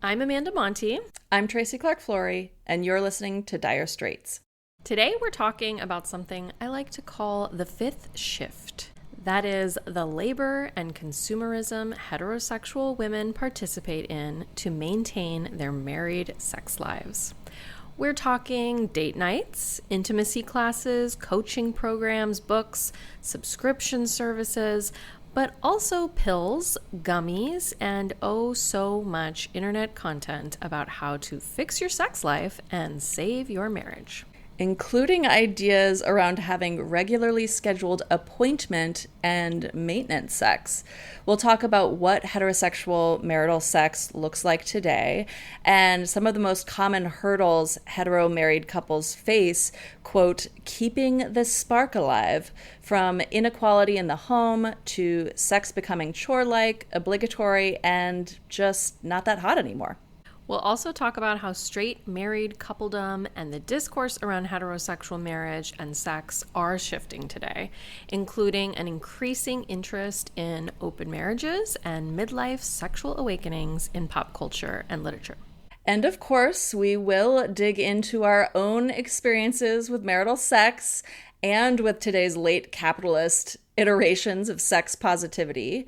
I'm Amanda Monty. I'm Tracy Clark-Flory, and you're listening to Dire Straits. Today we're talking about something I like to call the fifth shift. That is the labor and consumerism heterosexual women participate in to maintain their married sex lives. We're talking date nights, intimacy classes, coaching programs, books, subscription services, but also pills, gummies, and oh so much internet content about how to fix your sex life and save your marriage. Including ideas around having regularly scheduled appointment and maintenance sex. We'll talk about what heterosexual marital sex looks like today and some of the most common hurdles hetero married couples face, quote, keeping the spark alive, from inequality in the home to sex becoming chore-like, obligatory, and just not that hot anymore. We'll also talk about how straight married coupledom and the discourse around heterosexual marriage and sex are shifting today, including an increasing interest in open marriages and midlife sexual awakenings in pop culture and literature. And of course, we will dig into our own experiences with marital sex and with today's late capitalist iterations of sex positivity.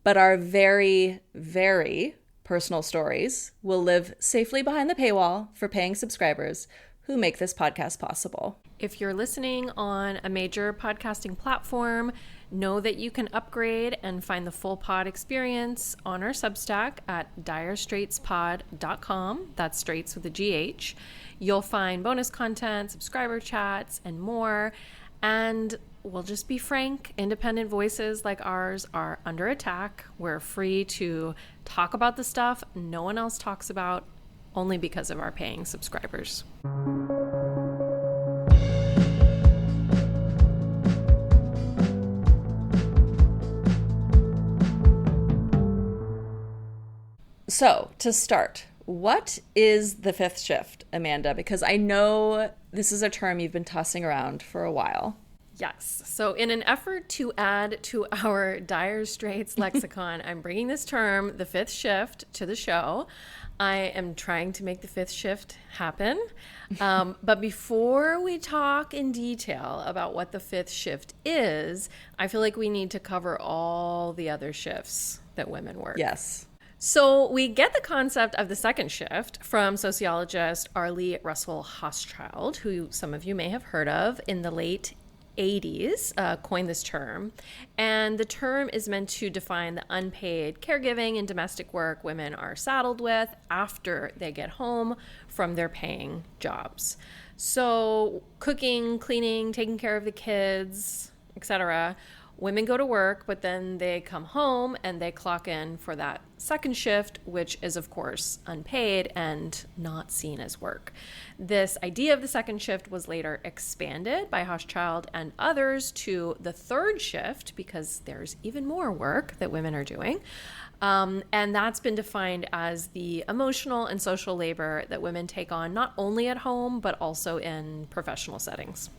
But our very, very personal stories will live safely behind the paywall for paying subscribers who make this podcast possible. If you're listening on a major podcasting platform, know that you can upgrade and find the full pod experience on our Substack at direstraitspod.com. That's Straits with a GH. You'll find bonus content, subscriber chats, and more. And we'll just be frank, independent voices like ours are under attack. We're free to talk about the stuff no one else talks about, only because of our paying subscribers. So, to start, what is the fifth shift, Amanda? Because I know this is a term you've been tossing around for a while. Yes. So in an effort to add to our Dire Straits lexicon, I'm bringing this term, the fifth shift, to the show. I am trying to make the fifth shift happen. But before we talk in detail about what the fifth shift is, I feel like we need to cover all the other shifts that women work. Yes. So we get the concept of the second shift from sociologist Arlie Russell Hochschild, who some of you may have heard of, in the late 80s, coined this term. And the term is meant to define the unpaid caregiving and domestic work women are saddled with after they get home from their paying jobs. So cooking, cleaning, taking care of the kids, etc. Women go to work, but then they come home and they clock in for that second shift, which is, of course, unpaid and not seen as work. This idea of the second shift was later expanded by Hochschild and others to the third shift, because there's even more work that women are doing. And that's been defined as the emotional and social labor that women take on, not only at home, but also in professional settings.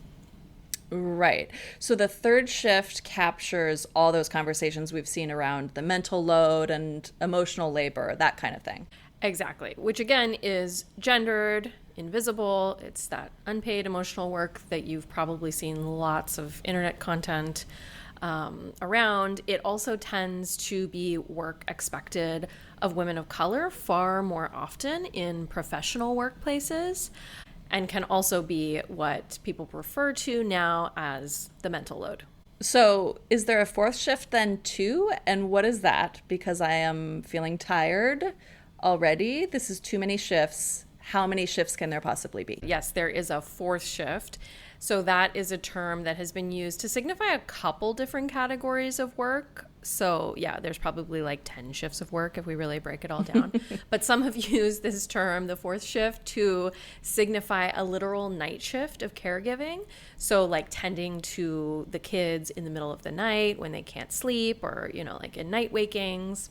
Right. So the third shift captures all those conversations we've seen around the mental load and emotional labor, that kind of thing. Exactly. Which again is gendered, invisible. It's that unpaid emotional work that you've probably seen lots of internet content around. It also tends to be work expected of women of color far more often in professional workplaces, and can also be what people refer to now as the mental load. So is there a fourth shift then too? And what is that? Because I am feeling tired already. This is too many shifts. How many shifts can there possibly be? Yes, there is a fourth shift. So that is a term that has been used to signify a couple different categories of work. So yeah, there's probably like 10 shifts of work if we really break it all down. But some have used this term, the fourth shift, to signify a literal night shift of caregiving. So like tending to the kids in the middle of the night when they can't sleep, or, you know, like in night wakings.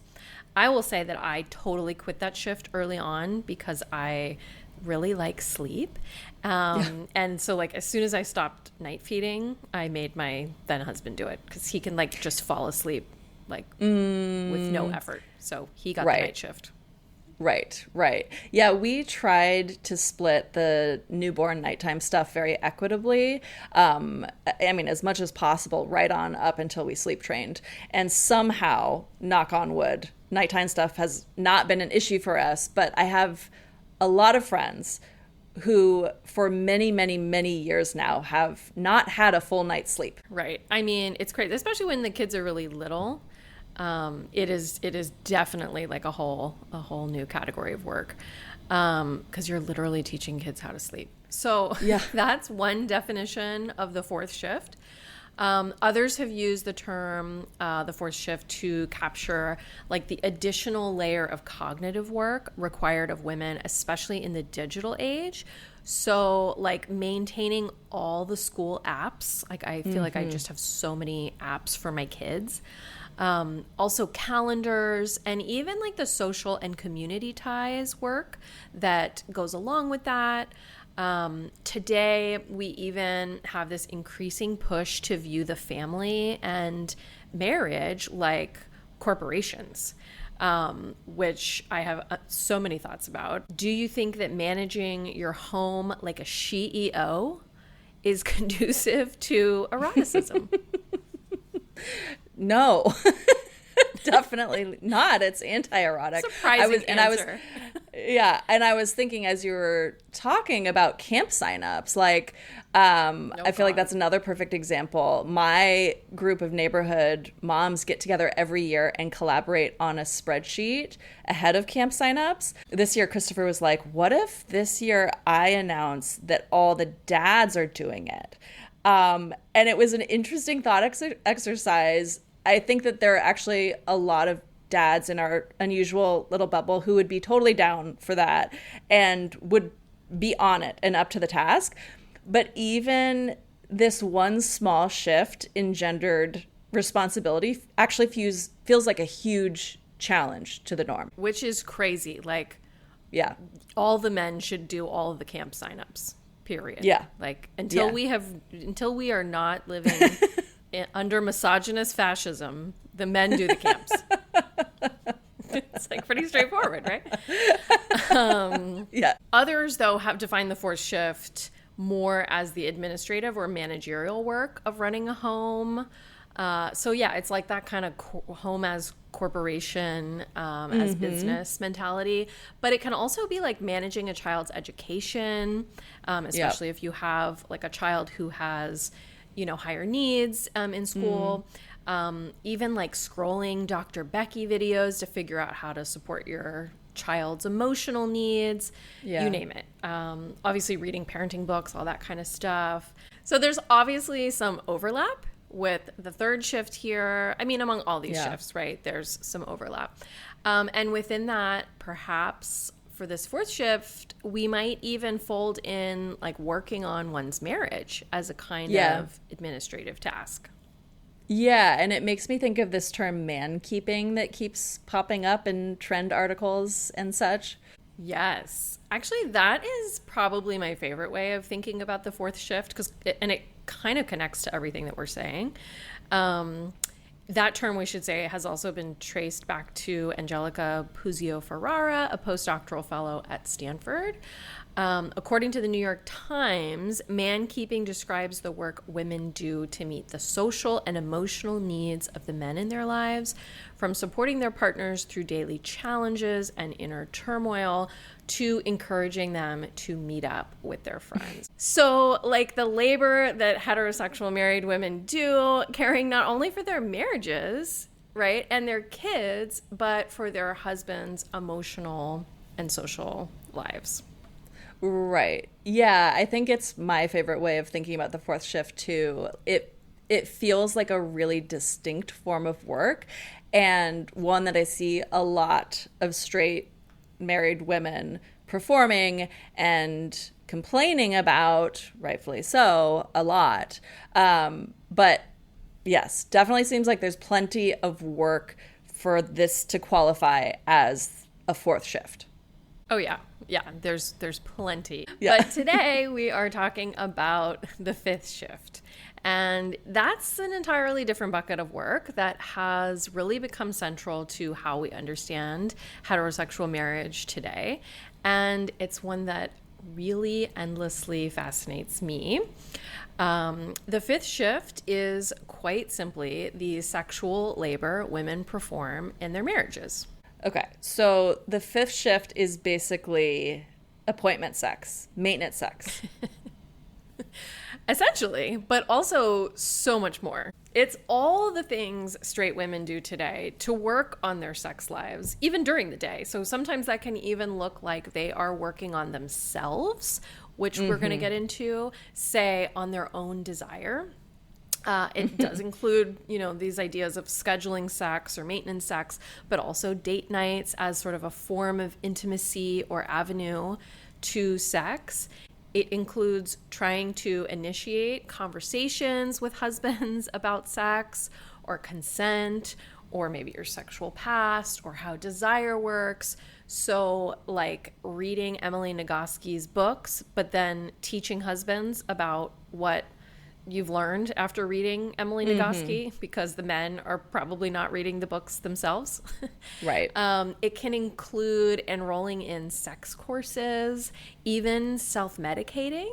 I will say that I totally quit that shift early on because I really like sleep. And so like as soon as I stopped night feeding, I made my then husband do it because he can like just fall asleep like with no effort. So he got the night shift. Right, right. Yeah, we tried to split the newborn nighttime stuff very equitably. I mean, as much as possible, right on up until we sleep trained. And somehow, knock on wood, nighttime stuff has not been an issue for us. But I have a lot of friends who, for many, many, many years now, have not had a full night's sleep. Right. I mean, it's crazy, especially when the kids are really little. It is definitely like a whole new category of work, because you're literally teaching kids how to sleep. So Yeah. that's one definition of the fourth shift. Others have used the term the fourth shift to capture like the additional layer of cognitive work required of women, especially in the digital age. So like maintaining all the school apps. Like I feel like I just have so many apps for my kids. Also calendars, and even like the social and community ties work that goes along with that. Today, we even have this increasing push to view the family and marriage like corporations, which I have so many thoughts about. Do you think that managing your home like a CEO is conducive to eroticism? No, definitely not. It's anti-erotic. Surprising answer. And I was thinking as you were talking about camp signups, like, I feel like that's another perfect example. My group of neighborhood moms get together every year and collaborate on a spreadsheet ahead of camp signups. This year, Christopher was like, what if this year I announce that all the dads are doing it? And it was an interesting thought exercise. I think that there are actually a lot of dads in our unusual little bubble who would be totally down for that and would be on it and up to the task. But even this one small shift in gendered responsibility actually feels like a huge challenge to the norm. Which is crazy. Like, yeah, all the men should do all of the camp signups. Period. Yeah. Like until we are not living under misogynist fascism, the men do the camps. It's like pretty straightforward, right? Yeah. Others, though, have defined the fourth shift more as the administrative or managerial work of running a home. So yeah, it's like that kind of home as corporation, as business mentality, but it can also be like managing a child's education, especially if you have like a child who has, higher needs in school, even like scrolling Dr. Becky videos to figure out how to support your child's emotional needs, you name it. Obviously reading parenting books, all that kind of stuff. So there's obviously some overlap with the third shift here. I mean, among all these shifts, right? There's some overlap. And within that, perhaps for this fourth shift, we might even fold in like working on one's marriage as a kind of administrative task. Yeah, and it makes me think of this term man-keeping that keeps popping up in trend articles and such. Yes. Actually, that is probably my favorite way of thinking about the fourth shift, and it kind of connects to everything that we're saying. That term, we should say, has also been traced back to Angelica Puzio-Ferrara, a postdoctoral fellow at Stanford. According to the New York Times, man-keeping describes the work women do to meet the social and emotional needs of the men in their lives, from supporting their partners through daily challenges and inner turmoil to encouraging them to meet up with their friends. So, like the labor that heterosexual married women do, caring not only for their marriages, right, and their kids, but for their husbands' emotional and social lives. Right. Yeah, I think it's my favorite way of thinking about the fourth shift too. It feels like a really distinct form of work, and one that I see a lot of straight married women performing and complaining about, rightfully so, a lot. But yes, definitely seems like there's plenty of work for this to qualify as a fourth shift. Oh yeah. Yeah, there's plenty. Yeah. But today we are talking about the fifth shift. And that's an entirely different bucket of work that has really become central to how we understand heterosexual marriage today. And it's one that really endlessly fascinates me. The fifth shift is quite simply the sexual labor women perform in their marriages. Okay, so the fifth shift is basically appointment sex, maintenance sex. Essentially, but also so much more. It's all the things straight women do today to work on their sex lives, even during the day. So sometimes that can even look like they are working on themselves, which we're going to get into, say, on their own desire. It does include, these ideas of scheduling sex or maintenance sex, but also date nights as sort of a form of intimacy or avenue to sex. It includes trying to initiate conversations with husbands about sex or consent or maybe your sexual past or how desire works. So like reading Emily Nagoski's books, but then teaching husbands about what you've learned after reading Emily Nagoski, because the men are probably not reading the books themselves. Right. It can include enrolling in sex courses, even self-medicating,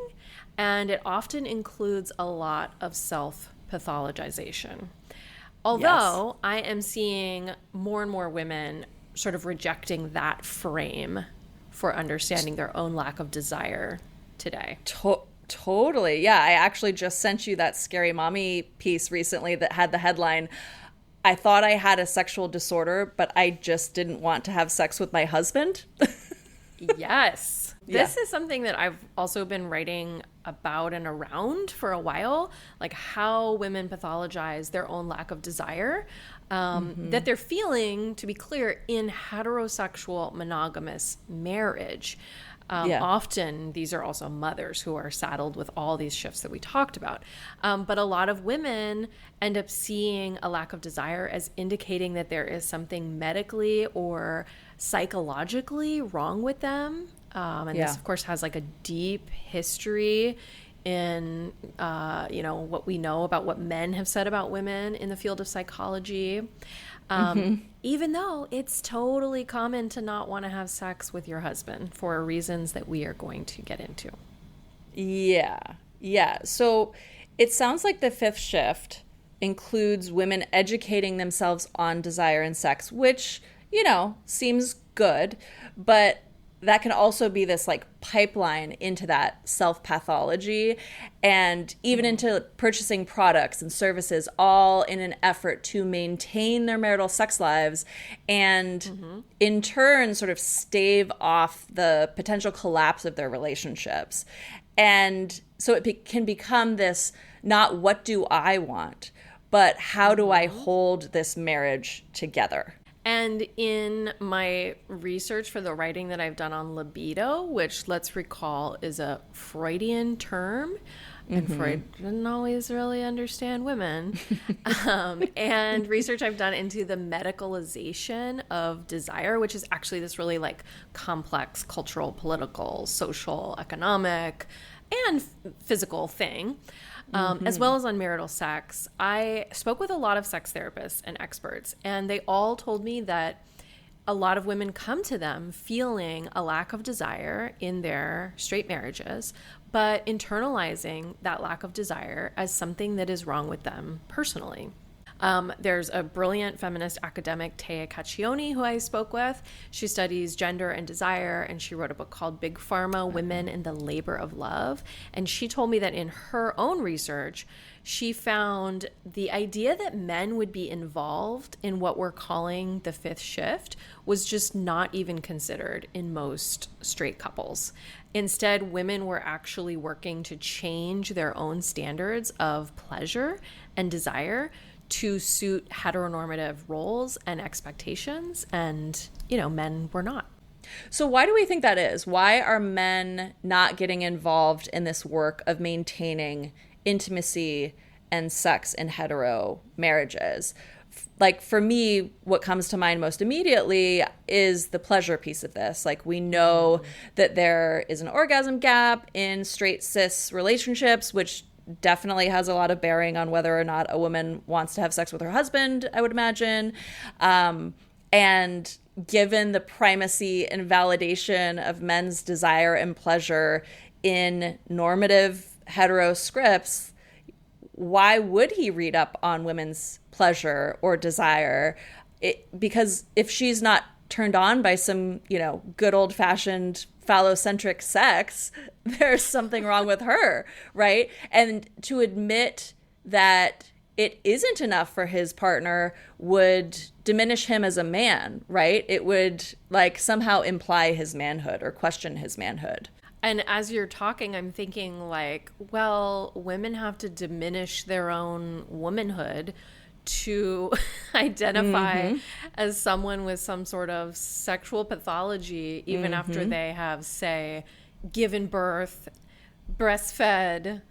and it often includes a lot of self-pathologization. Although I am seeing more and more women sort of rejecting that frame for understanding their own lack of desire today. Totally. Yeah, I actually just sent you that Scary Mommy piece recently that had the headline, "I thought I had a sexual disorder, but I just didn't want to have sex with my husband." Yes. This is something that I've also been writing about and around for a while, like how women pathologize their own lack of desire, that they're feeling, to be clear, in heterosexual monogamous marriage. Often these are also mothers who are saddled with all these shifts that we talked about. But a lot of women end up seeing a lack of desire as indicating that there is something medically or psychologically wrong with them. And this, of course, has like a deep history in, what we know about what men have said about women in the field of psychology. Even though it's totally common to not want to have sex with your husband for reasons that we are going to get into. Yeah. So it sounds like the fifth shift includes women educating themselves on desire and sex, which, seems good, but that can also be this like pipeline into that self-pathology and even into purchasing products and services, all in an effort to maintain their marital sex lives and in turn sort of stave off the potential collapse of their relationships. And so it can become this, not what do I want, but how do I hold this marriage together? And in my research for the writing that I've done on libido, which let's recall is a Freudian term, and Freud didn't always really understand women, and research I've done into the medicalization of desire, which is actually this really like complex cultural, political, social, economic, and physical thing. As well as on marital sex. I spoke with a lot of sex therapists and experts, and they all told me that a lot of women come to them feeling a lack of desire in their straight marriages, but internalizing that lack of desire as something that is wrong with them personally. There's a brilliant feminist academic, Taya Caccioni, who I spoke with. She studies gender and desire, and she wrote a book called Big Pharma, Women and the Labor of Love. And she told me that in her own research, she found the idea that men would be involved in what we're calling the fifth shift was just not even considered in most straight couples. Instead, women were actually working to change their own standards of pleasure and desire to suit heteronormative roles and expectations, and, men were not. So why do we think that is? Why are men not getting involved in this work of maintaining intimacy and sex in hetero marriages like for me, what comes to mind most immediately is the pleasure piece of this. Like we know that there is an orgasm gap in straight cis relationships, which definitely has a lot of bearing on whether or not a woman wants to have sex with her husband, I would imagine. And given the primacy and validation of men's desire and pleasure in normative hetero scripts, why would he read up on women's pleasure or desire? Because if she's not turned on by some, good old-fashioned phallocentric sex, there's something wrong with her, right? And to admit that it isn't enough for his partner would diminish him as a man, right? It would like somehow imply his manhood or question his manhood. And as you're talking, I'm thinking like, well, women have to diminish their own womanhood to identify as someone with some sort of sexual pathology, even after they have, say, given birth, breastfed,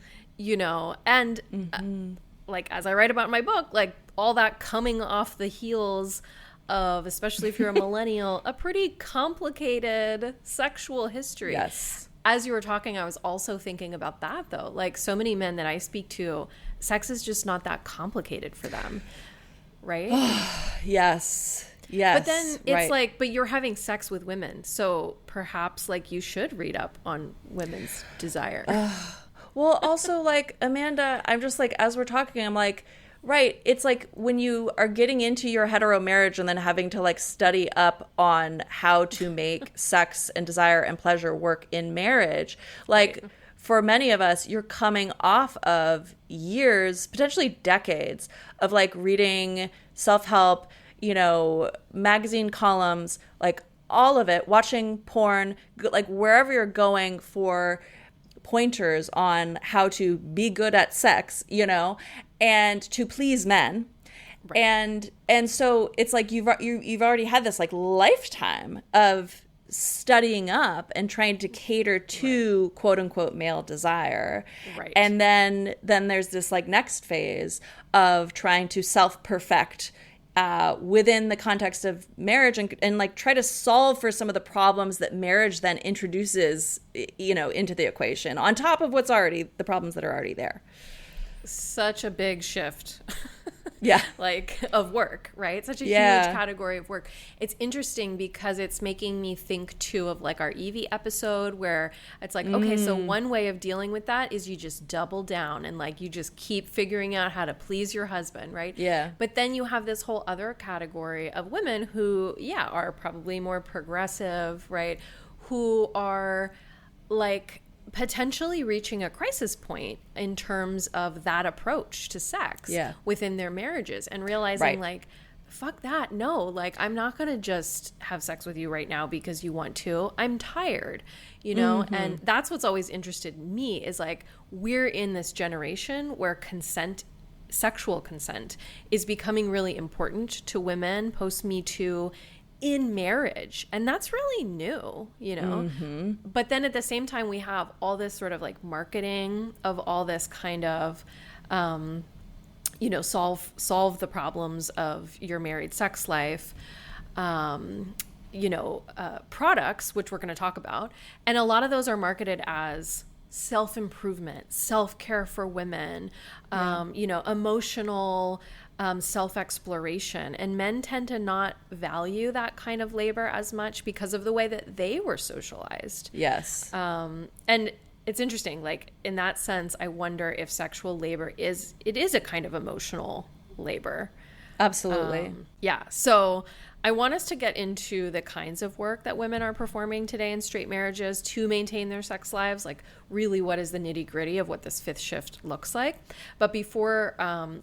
and like as I write about in my book, like all that coming off the heels of, especially if you're a millennial, a pretty complicated sexual history. Yes. As you were talking, I was also thinking about that, though. Like, so many men that I speak to, sex is just not that complicated for them, right? Yes. But then it's like, but you're having sex with women, so perhaps, like, you should read up on women's desire. Well, also, like, Amanda, I'm just like, as we're talking, I'm like, right, it's like when you are getting into your hetero marriage and then having to like study up on how to make sex and desire and pleasure work in marriage. Like for many of us, you're coming off of years, potentially decades of like reading self-help, magazine columns, like all of it, watching porn, like wherever you're going for pointers on how to be good at sex, and to please men. Right. And so it's like you've already had this like lifetime of studying up and trying to cater to quote unquote male desire. Right. And then there's this like next phase of trying to self-perfect within the context of marriage and like try to solve for some of the problems that marriage then introduces, into the equation on top of the problems that are already there. Such a big shift. Yeah. Like of work, right? Such a huge category of work. It's interesting because it's making me think too of like our Evie episode where it's like, okay, so one way of dealing with that is you just double down and like you just keep figuring out how to please your husband, right? Yeah. But then you have this whole other category of women who, are probably more progressive, right? Who are like potentially reaching a crisis point in terms of that approach to sex within their marriages and realizing like, fuck that. No, like I'm not going to just have sex with you right now because you want to. I'm tired, and that's what's always interested me is like, we're in this generation where sexual consent is becoming really important to women post-MeToo in marriage. And that's really new, But then at the same time, we have all this sort of like marketing of all this kind of, solve the problems of your married sex life, products, which we're going to talk about. And a lot of those are marketed as self-improvement, self-care for women, emotional self-exploration. And men tend to not value that kind of labor as much because of the way that they were socialized. Yes. And it's interesting, like in that sense, I wonder if sexual labor is a kind of emotional labor. Absolutely. So I want us to get into the kinds of work that women are performing today in straight marriages to maintain their sex lives, like really what is the nitty-gritty of what this fifth shift looks like. But before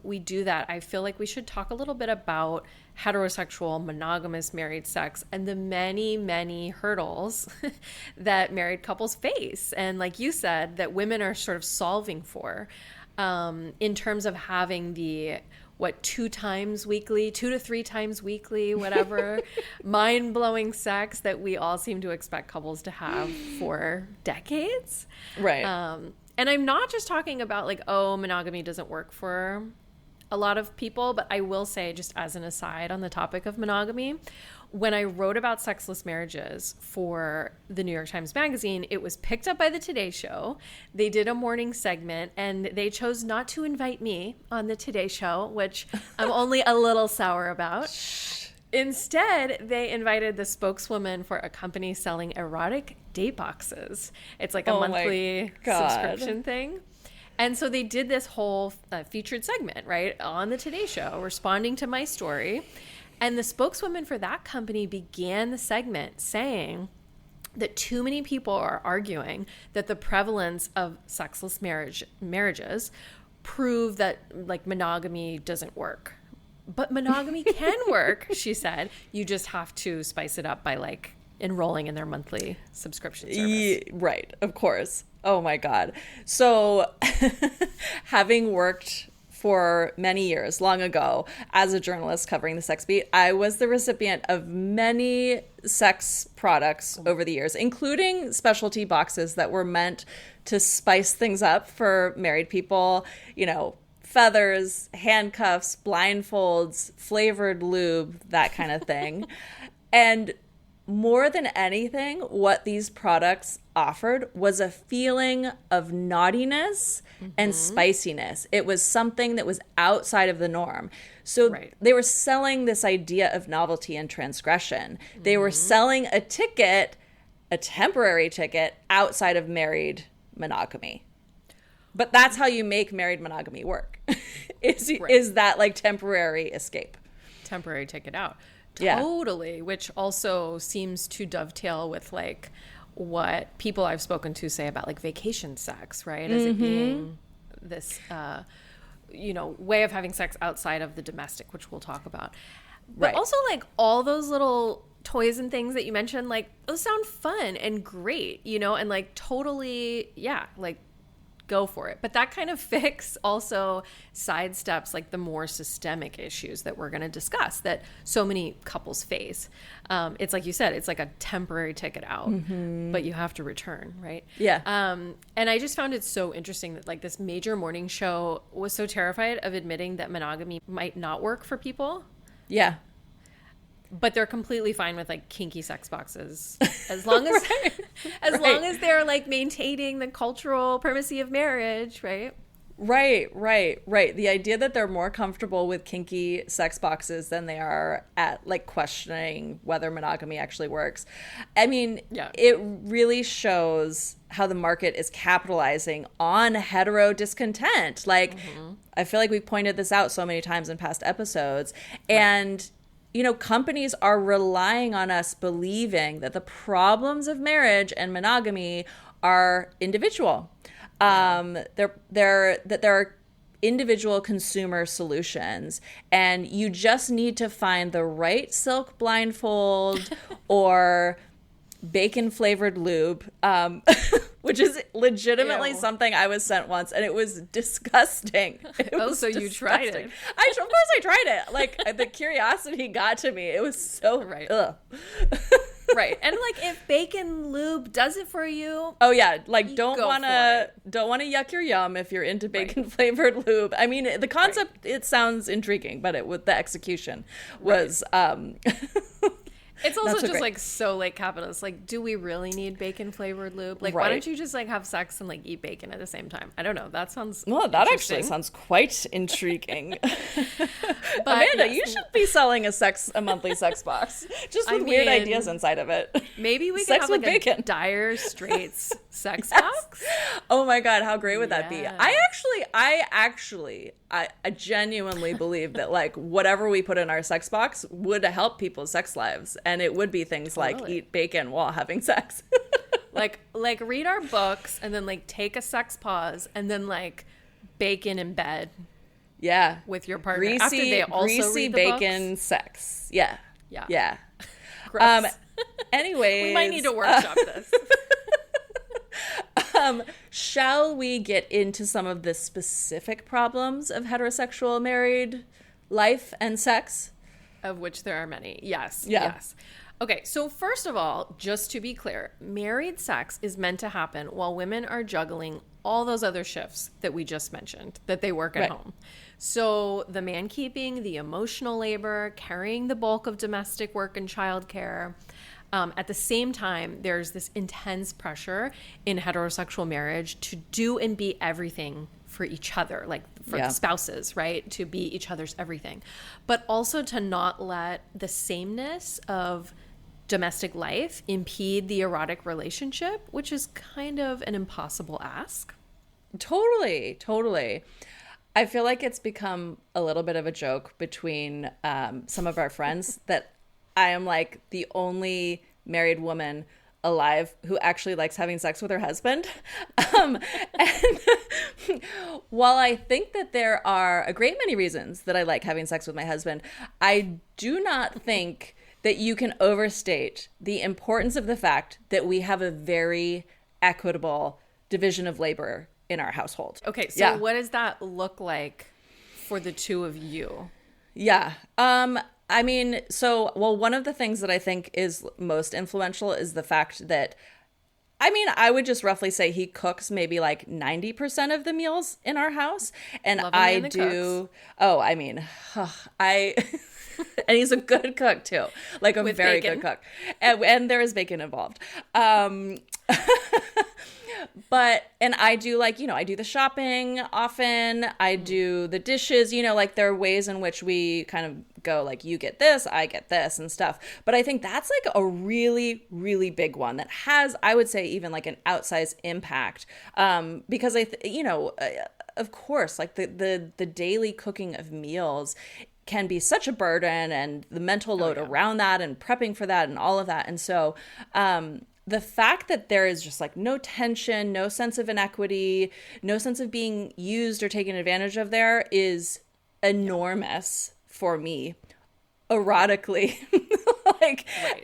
we do that, I feel like we should talk a little bit about heterosexual, monogamous married sex and the many, many hurdles that married couples face. And like you said, that women are sort of solving for in terms of having the 2 to 3 times weekly, whatever, mind-blowing sex that we all seem to expect couples to have for decades. Right. And I'm not just talking about like, oh, monogamy doesn't work for a lot of people, but I will say, just as an aside on the topic of monogamy, when I wrote about sexless marriages for the New York Times Magazine, it was picked up by the Today Show. They did a morning segment, and they chose not to invite me on the Today Show, which I'm only a little sour about. Instead, they invited the spokeswoman for a company selling erotic date boxes. It's like a monthly subscription thing. And so they did this whole featured segment, right, on the Today Show, responding to my story. And the spokeswoman for that company began the segment saying that too many people are arguing that the prevalence of sexless marriages prove that, like, monogamy doesn't work. But monogamy can work, she said. You just have to spice it up by, like, enrolling in their monthly subscription service. Right, of course. Oh my God. So having worked for many years, long ago, as a journalist covering the sex beat, I was the recipient of many sex products over the years, including specialty boxes that were meant to spice things up for married people, you know, feathers, handcuffs, blindfolds, flavored lube, that kind of thing. And more than anything, what these products offered was a feeling of naughtiness and spiciness. It was something that was outside of the norm. So they were selling this idea of novelty and transgression. They were selling a ticket, a temporary ticket, outside of married monogamy. But that's how you make married monogamy work, is that, like, temporary escape. Temporary ticket out. Totally, yeah. Which also seems to dovetail with, like, what people I've spoken to say about, like, vacation sex, right? As it being this, way of having sex outside of the domestic, which we'll talk about. But also, like, all those little toys and things that you mentioned, like, those sound fun and great, and, like, totally, yeah, like, go for it. But that kind of fix also sidesteps, like, the more systemic issues that we're going to discuss that so many couples face. It's like you said, it's like a temporary ticket out, but you have to return, right? Yeah. And I just found it so interesting that, like, this major morning show was so terrified of admitting that monogamy might not work for people. Yeah. But they're completely fine with, like, kinky sex boxes as long as long as they're, like, maintaining the cultural primacy of marriage, right? Right. The idea that they're more comfortable with kinky sex boxes than they are at, like, questioning whether monogamy actually works. I mean, it really shows how the market is capitalizing on hetero discontent. Like, I feel like we've pointed this out so many times in past episodes. And companies are relying on us believing that the problems of marriage and monogamy are individual. That there are individual consumer solutions, and you just need to find the right silk blindfold or bacon flavored lube, which is legitimately something I was sent once, and it was disgusting. So you tried it? Of course I tried it. Like, the curiosity got to me. It was so ugh. Right. And, like, if bacon lube does it for you, oh yeah, like, don't want to yuck your yum if you're into bacon flavored lube. I mean, the concept, it sounds intriguing, but the execution was it's also just great. Like, so, like, capitalist. Like, do we really need bacon flavored lube? Like, why don't you just, like, have sex and, like, eat bacon at the same time? I don't know. That sounds that actually sounds quite intriguing. But Amanda, you should be selling a monthly sex box, just with weird ideas inside of it. Maybe we could have, like, bacon. A Dire Straits sex box. Oh my God, how great would that be? I genuinely believe that, like, whatever we put in our sex box would help people's sex lives, and it would be things like eat bacon while having sex. like read our books and then, like, take a sex pause and then, like, bacon in bed. Yeah. With your partner after they also greasy read the bacon books. Sex. Yeah. Gross. Anyways, we might need to workshop this. Shall we get into some of the specific problems of heterosexual married life and sex? Of which there are many. Yes. Yeah. Yes. Okay, so first of all, just to be clear, married sex is meant to happen while women are juggling all those other shifts that we just mentioned that they work at home. So the man keeping, the emotional labor, carrying the bulk of domestic work and childcare. At the same time, there's this intense pressure in heterosexual marriage to do and be everything for each other, like for the spouses, right? To be each other's everything. But also to not let the sameness of domestic life impede the erotic relationship, which is kind of an impossible ask. Totally, totally. I feel like it's become a little bit of a joke between some of our friends that I am like the only married woman alive who actually likes having sex with her husband. And while I think that there are a great many reasons that I like having sex with my husband, I do not think that you can overstate the importance of the fact that we have a very equitable division of labor in our household. Okay, so what does that look like for the two of you? Yeah. I mean, one of the things that I think is most influential is the fact that, I mean, I would just roughly say he cooks maybe like 90% of the meals in our house. And I do. Cooks. Oh, I mean, and he's a good cook too, like a very good cook. And there is bacon involved. And I do I do the shopping often. I do the dishes, like there are ways in which we kind of go like, you get this, I get this and stuff. But I think that's like a really, really big one that has, I would say, even like an outsized impact. Because of course, like the daily cooking of meals can be such a burden, and the mental load around that and prepping for that and all of that. And so, the fact that there is just like no tension, no sense of inequity, no sense of being used or taken advantage of there is enormous for me, erotically,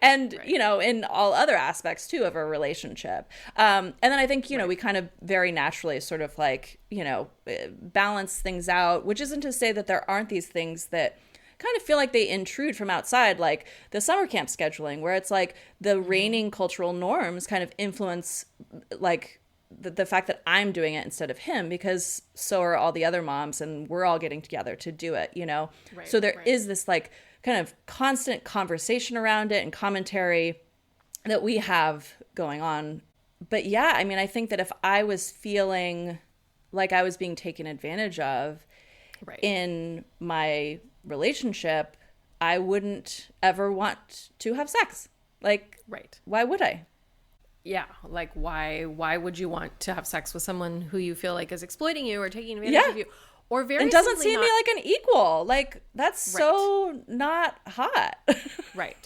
in all other aspects too of a relationship. And then I think, we kind of very naturally sort of like, balance things out, which isn't to say that there aren't these things that kind of feel like they intrude from outside, like the summer camp scheduling, where it's like the reigning cultural norms kind of influence like the fact that I'm doing it instead of him, because so are all the other moms and we're all getting together to do it, Right, so there is this like kind of constant conversation around it and commentary that we have going on. But yeah, I mean, I think that if I was feeling like I was being taken advantage of in my relationship, I wouldn't ever want to have sex. Like, why would I? Yeah, like why would you want to have sex with someone who you feel like is exploiting you or taking advantage of you? Or and doesn't see me like an equal. Like, that's so not hot. Right.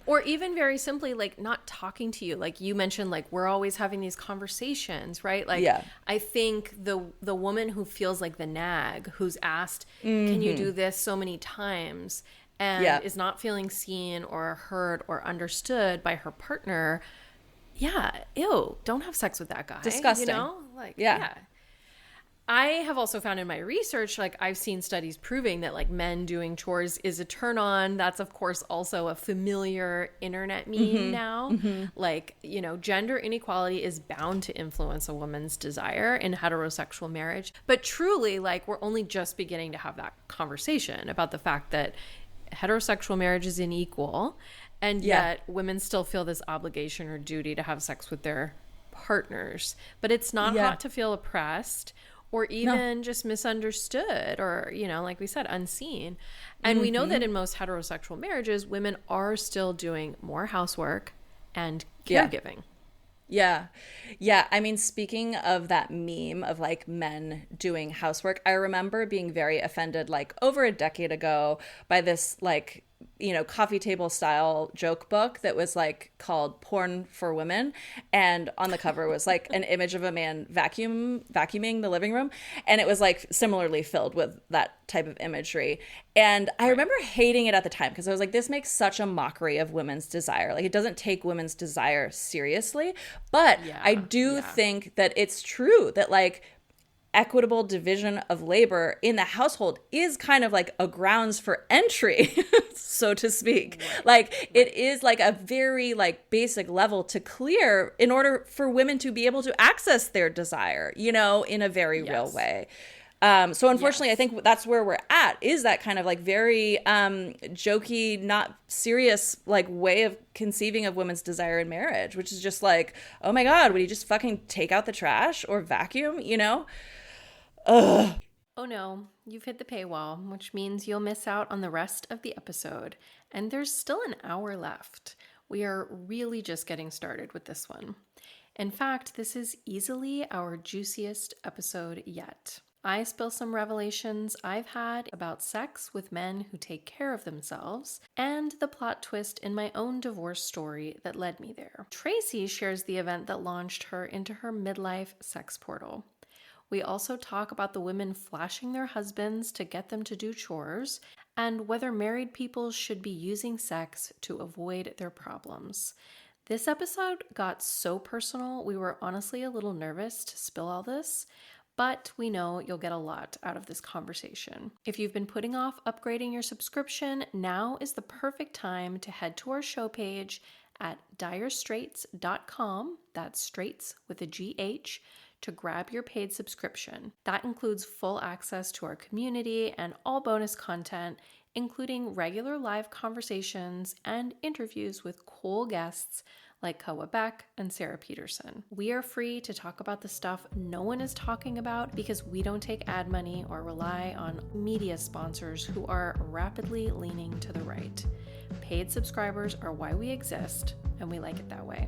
Or even very simply, like, not talking to you. Like you mentioned, like, we're always having these conversations, right? Like, I think the woman who feels like the nag, who's asked, can you do this so many times, and is not feeling seen or heard or understood by her partner, ew, don't have sex with that guy. Disgusting. Like, I have also found in my research, like I've seen studies proving that like men doing chores is a turn on. That's of course also a familiar internet meme now. Like, gender inequality is bound to influence a woman's desire in heterosexual marriage. But truly, like, we're only just beginning to have that conversation about the fact that heterosexual marriage is unequal, and yet women still feel this obligation or duty to have sex with their partners. But it's not hot to feel oppressed or even just misunderstood or, like we said, unseen. And we know that in most heterosexual marriages, women are still doing more housework and caregiving. Yeah. I mean, speaking of that meme of like men doing housework, I remember being very offended like over a decade ago by this like, coffee table style joke book that was like called Porn for Women. And on the cover was like an image of a man vacuuming the living room. And it was like similarly filled with that type of imagery. And I remember hating it at the time because I was like, this makes such a mockery of women's desire. Like, it doesn't take women's desire seriously. But I do think that it's true that like equitable division of labor in the household is kind of like a grounds for entry, so to speak. It is like a very like basic level to clear in order for women to be able to access their desire, you know, in a very real way. So unfortunately, I think that's where we're at, is that kind of like very jokey, not serious like way of conceiving of women's desire in marriage, which is just like, oh my God, would you just fucking take out the trash or vacuum, you know? Ugh. Oh no, you've hit the paywall, which means you'll miss out on the rest of the episode. And there's still an hour left. We are really just getting started with this one. In fact, this is easily our juiciest episode yet. I spill some revelations I've had about sex with men who take care of themselves and the plot twist in my own divorce story that led me there. Tracy shares the event that launched her into her midlife sex portal. We also talk about the women flashing their husbands to get them to do chores and whether married people should be using sex to avoid their problems. This episode got so personal, we were honestly a little nervous to spill all this, but we know you'll get a lot out of this conversation. If you've been putting off upgrading your subscription, now is the perfect time to head to our show page at direstraits.com, that's straights with a GH, to grab your paid subscription. That includes full access to our community and all bonus content, including regular live conversations and interviews with cool guests like Koa Beck and Sarah Peterson. We are free to talk about the stuff no one is talking about because we don't take ad money or rely on media sponsors who are rapidly leaning to the right. Paid subscribers are why we exist, and we like it that way.